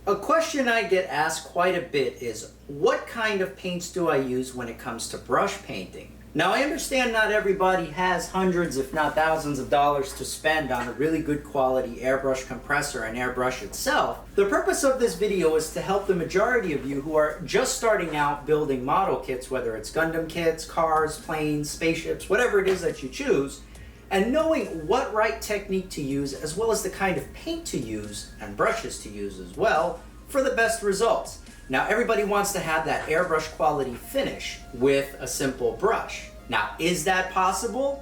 A question I get asked quite a bit is, what kind of paints do I use when it comes to brush painting? Now, I understand not everybody has hundreds, if not thousands of dollars to spend on a really good quality airbrush compressor and airbrush itself. The purpose of this video is to help the majority of you who are just starting out building model kits, whether it's Gundam kits, cars, planes, spaceships, whatever it is that you choose, and knowing what right technique to use, as well as the kind of paint to use and brushes to use as well for the best results. Now, everybody wants to have that airbrush quality finish with a simple brush. Now, is that possible?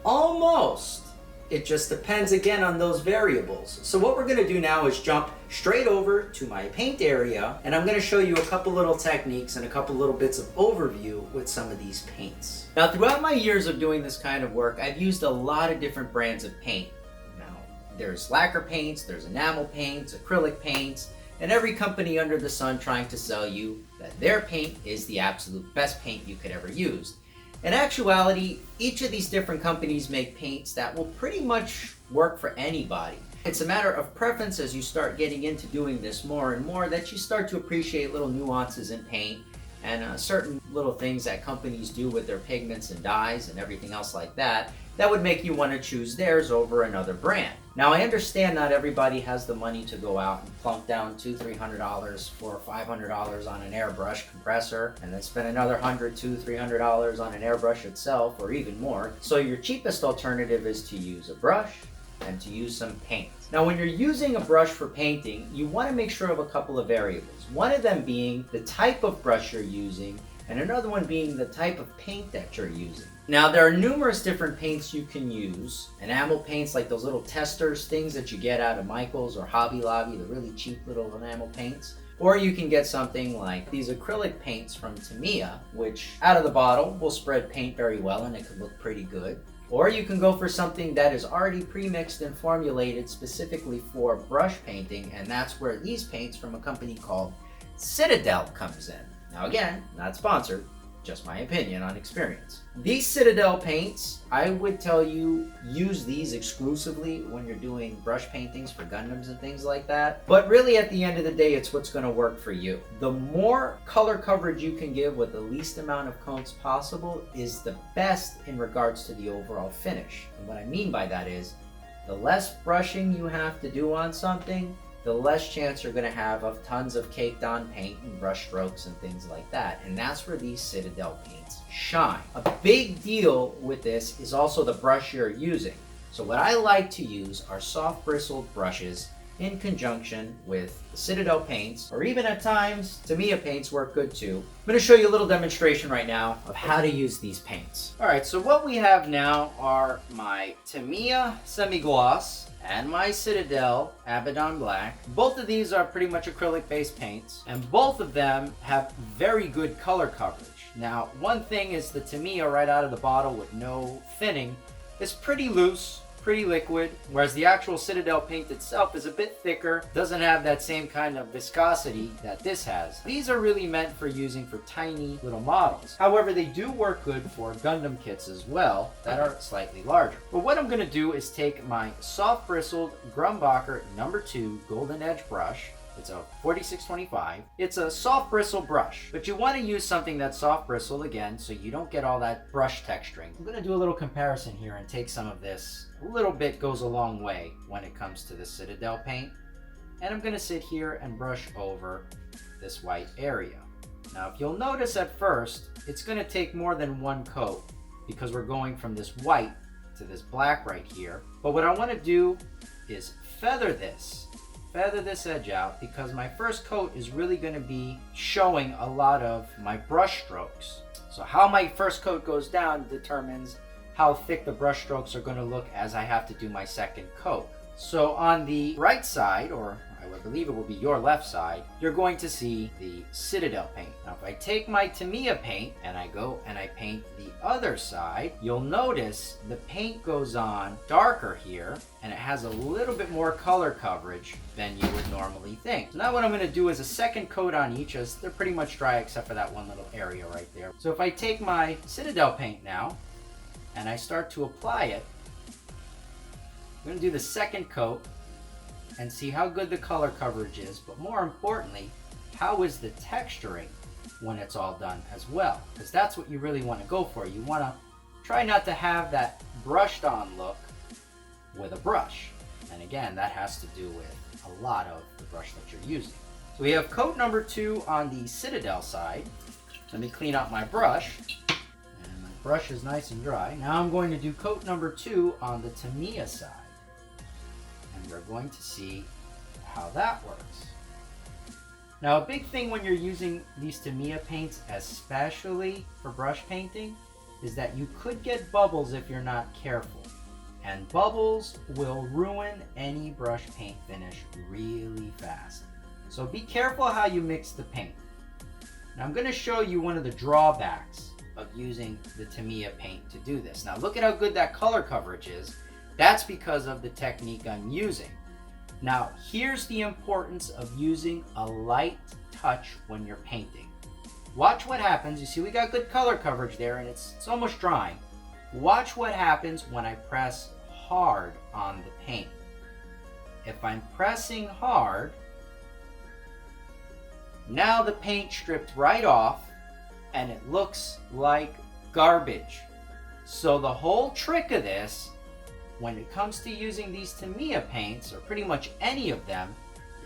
Almost. It just depends again on those variables. So what we're going to do now is jump straight over to my paint area, and I'm going to show you a couple little techniques and a couple little bits of overview with some of these paints. Now, throughout my years of doing this kind of work, I've used a lot of different brands of paint. Now, there's lacquer paints, there's enamel paints, acrylic paints, and every company under the sun trying to sell you that their paint is the absolute best paint you could ever use. In actuality, each of these different companies make paints that will pretty much work for anybody. It's a matter of preference as you start getting into doing this more and more that you start to appreciate little nuances in paint and certain little things that companies do with their pigments and dyes and everything else like that would make you want to choose theirs over another brand. Now, I understand not everybody has the money to go out and plunk down $200, $300, $400, $500 on an airbrush compressor and then spend another $100, $200, $300 on an airbrush itself or even more. So your cheapest alternative is to use a brush and to use some paint. Now, when you're using a brush for painting, you want to make sure of a couple of variables. One of them being the type of brush you're using, and another one being the type of paint that you're using. Now, there are numerous different paints you can use. Enamel paints, like those little testers, things that you get out of Michael's or Hobby Lobby, the really cheap little enamel paints. Or you can get something like these acrylic paints from Tamiya, which out of the bottle will spread paint very well and it can look pretty good. Or you can go for something that is already pre-mixed and formulated specifically for brush painting, and that's where these paints from a company called Citadel comes in. Now again, not sponsored, just my opinion on experience. These Citadel paints, I would tell you, use these exclusively when you're doing brush paintings for Gundams and things like that. But really at the end of the day, it's what's going to work for you. The more color coverage you can give with the least amount of coats possible is the best in regards to the overall finish. And what I mean by that is, the less brushing you have to do on something, the less chance you're going to have of tons of caked on paint and brush strokes and things like that. And that's where these Citadel paints shine. A big deal with this is also the brush you're using. So what I like to use are soft bristled brushes in conjunction with the Citadel paints, or even at times Tamiya paints work good too. I'm going to show you a little demonstration right now of how to use these paints. Alright, so what we have now are my Tamiya semi-gloss and my Citadel Abaddon Black. Both of these are pretty much acrylic based paints, and both of them have very good color coverage. Now, one thing is the Tamiya right out of the bottle with no thinning is pretty loose, pretty liquid, whereas the actual Citadel paint itself is a bit thicker, doesn't have that same kind of viscosity that this has. These are really meant for using for tiny little models. However, they do work good for Gundam kits as well that are slightly larger. But what I'm going to do is take my soft bristled Grumbacher No. 2 Golden Edge brush. It's a 4625. It's a soft bristle brush, but you want to use something that's soft bristle again so you don't get all that brush texturing. I'm going to do a little comparison here and take some of this. A little bit goes a long way when it comes to the Citadel paint. And I'm going to sit here and brush over this white area. Now, if you'll notice at first, it's going to take more than one coat because we're going from this white to this black right here. But what I want to do is feather this edge out, because my first coat is really going to be showing a lot of my brush strokes. So how my first coat goes down determines how thick the brush strokes are going to look as I have to do my second coat. So on the right side, or I would believe it will be your left side, you're going to see the Citadel paint. Now if I take my Tamiya paint and I go and I paint the other side, you'll notice the paint goes on darker here and it has a little bit more color coverage than you would normally think. So now what I'm going to do is a second coat on each, as they're pretty much dry except for that one little area right there. So if I take my Citadel paint now and I start to apply it, I'm going to do the second coat, and see how good the color coverage is, but more importantly, how is the texturing when it's all done as well, because that's what you really want to go for. You want to try not to have that brushed on look with a brush. And again, that has to do with a lot of the brush that you're using. So we have coat number 2 on the Citadel side. Let me clean up my brush. And my brush is nice and dry. Now I'm going to do coat number 2 on the Tamiya side. And we're going to see how that works. Now a big thing when you're using these Tamiya paints, especially for brush painting, is that you could get bubbles if you're not careful. And bubbles will ruin any brush paint finish really fast. So be careful how you mix the paint. Now I'm going to show you one of the drawbacks of using the Tamiya paint to do this. Now look at how good that color coverage is. That's because of the technique I'm using. Now here's the importance of using a light touch when you're painting. Watch what happens. You see we got good color coverage there and it's almost drying. Watch what happens when I press hard on the paint. If I'm pressing hard, now the paint stripped right off and it looks like garbage. So the whole trick of this, when it comes to using these Tamiya paints, or pretty much any of them,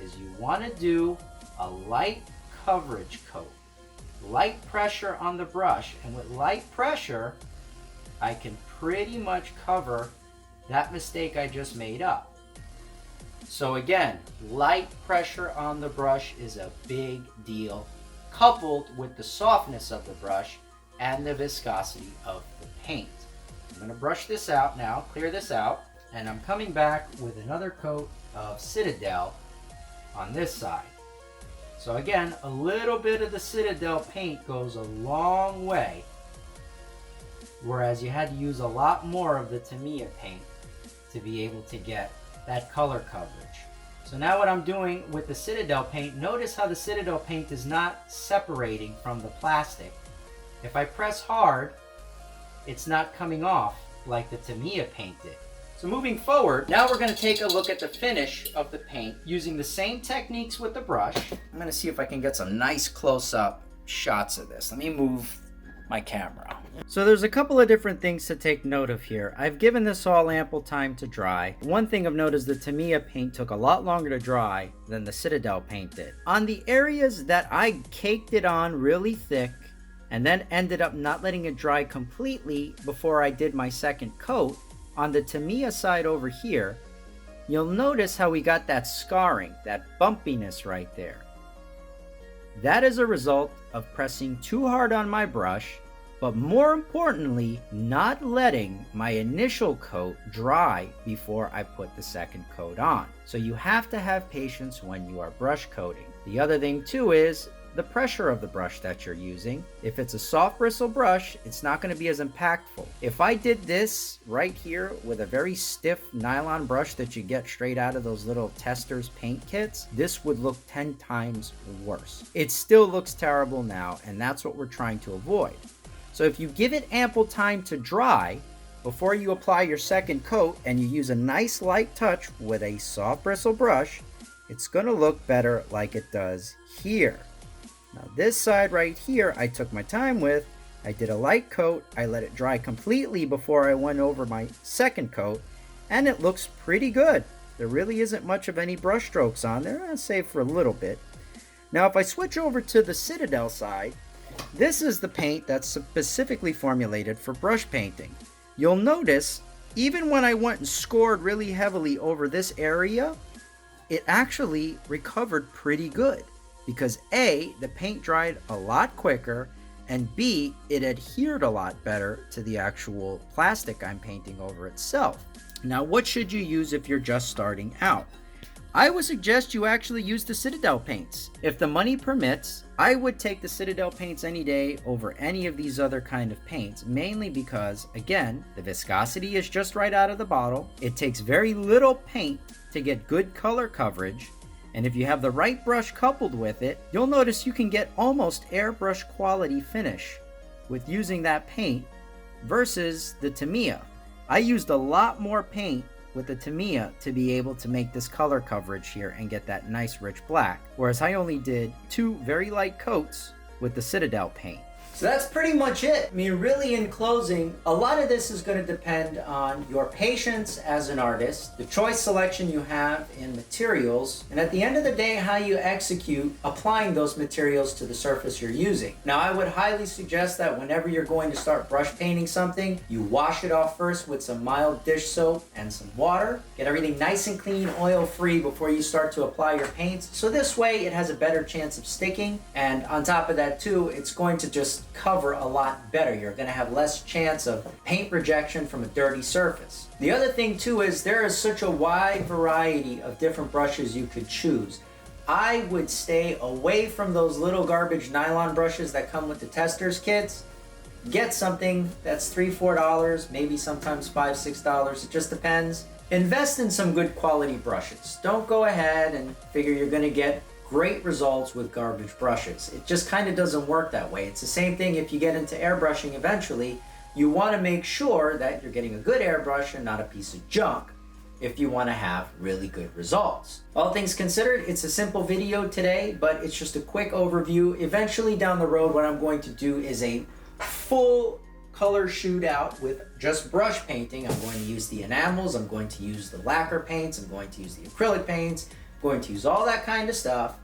is you want to do a light coverage coat. Light pressure on the brush, and with light pressure, I can pretty much cover that mistake I just made up. So again, light pressure on the brush is a big deal, coupled with the softness of the brush and the viscosity of the paint. I'm going to brush this out now, clear this out, and I'm coming back with another coat of Citadel on this side. So again, a little bit of the Citadel paint goes a long way, whereas you had to use a lot more of the Tamiya paint to be able to get that color coverage. So now what I'm doing with the Citadel paint, notice how the Citadel paint is not separating from the plastic. If I press hard, it's not coming off like the Tamiya paint did. So moving forward, now we're going to take a look at the finish of the paint using the same techniques with the brush. I'm going to see if I can get some nice close-up shots of this. Let me move my camera. So there's a couple of different things to take note of here. I've given this all ample time to dry. One thing of note is the Tamiya paint took a lot longer to dry than the Citadel paint did. On the areas that I caked it on really thick and then ended up not letting it dry completely before I did my second coat, on the Tamiya side over here, you'll notice how we got that scarring, that bumpiness right there. That is a result of pressing too hard on my brush, but more importantly, not letting my initial coat dry before I put the second coat on. So you have to have patience when you are brush coating. The other thing too is the pressure of the brush that you're using. If it's a soft bristle brush, it's not going to be as impactful. If I did this right here with a very stiff nylon brush that you get straight out of those little testers paint kits, this would look 10 times worse. It still looks terrible now, and that's what we're trying to avoid. So if you give it ample time to dry before you apply your second coat and you use a nice light touch with a soft bristle brush, it's going to look better like it does here. Now this side right here, I took my time with. I did a light coat. I let it dry completely before I went over my second coat, and it looks pretty good. There really isn't much of any brush strokes on there, save for a little bit. Now if I switch over to the Citadel side, this is the paint that's specifically formulated for brush painting. You'll notice, even when I went and scored really heavily over this area, it actually recovered pretty good. Because A, the paint dried a lot quicker, and B, it adhered a lot better to the actual plastic I'm painting over itself. Now, what should you use if you're just starting out? I would suggest you actually use the Citadel paints. If the money permits, I would take the Citadel paints any day over any of these other kind of paints, mainly because, again, the viscosity is just right out of the bottle. It takes very little paint to get good color coverage. And if you have the right brush coupled with it, you'll notice you can get almost airbrush quality finish with using that paint versus the Tamiya. I used a lot more paint with the Tamiya to be able to make this color coverage here and get that nice rich black, whereas I only did 2 very light coats with the Citadel paint. So that's pretty much it. I mean, really in closing, a lot of this is going to depend on your patience as an artist, the choice selection you have in materials, and at the end of the day, how you execute applying those materials to the surface you're using. Now, I would highly suggest that whenever you're going to start brush painting something, you wash it off first with some mild dish soap and some water. Get everything nice and clean, oil-free before you start to apply your paints. So this way, it has a better chance of sticking. And on top of that too, it's going to just cover a lot better. You're going to have less chance of paint rejection from a dirty surface. The other thing too is there is such a wide variety of different brushes you could choose. I would stay away from those little garbage nylon brushes that come with the testers kits. Get something that's $3, $4, maybe sometimes $5, $6. It just depends. Invest in some good quality brushes. Don't go ahead and figure you're going to get great results with garbage brushes. It just kind of doesn't work that way. It's the same thing if you get into airbrushing eventually. You want to make sure that you're getting a good airbrush and not a piece of junk if you want to have really good results. All things considered, it's a simple video today, but it's just a quick overview. Eventually down the road, what I'm going to do is a full color shootout with just brush painting. I'm going to use the enamels, I'm going to use the lacquer paints, I'm going to use the acrylic paints, I'm going to use all that kind of stuff,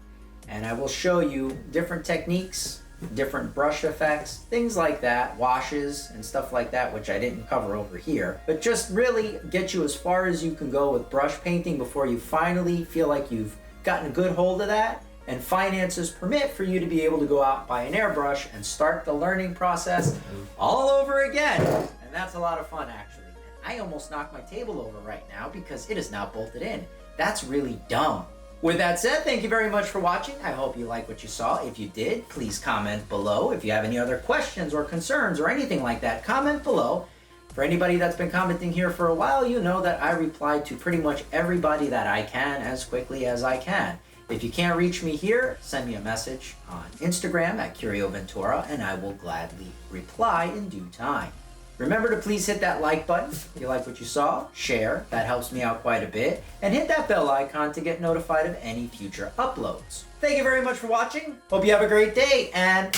and I will show you different techniques, different brush effects, things like that, washes and stuff like that, which I didn't cover over here, but just really get you as far as you can go with brush painting before you finally feel like you've gotten a good hold of that and finances permit for you to be able to go out and buy an airbrush and start the learning process all over again. And that's a lot of fun, actually. And I almost knocked my table over right now because it is now bolted in. That's really dumb. With that said, thank you very much for watching. I hope you like what you saw. If you did, please comment below. If you have any other questions or concerns or anything like that, comment below. For anybody that's been commenting here for a while, you know that I reply to pretty much everybody that I can as quickly as I can. If you can't reach me here, send me a message on Instagram at Curioventura, and I will gladly reply in due time. Remember to please hit that like button if you like what you saw, share, that helps me out quite a bit, and hit that bell icon to get notified of any future uploads. Thank you very much for watching, hope you have a great day, and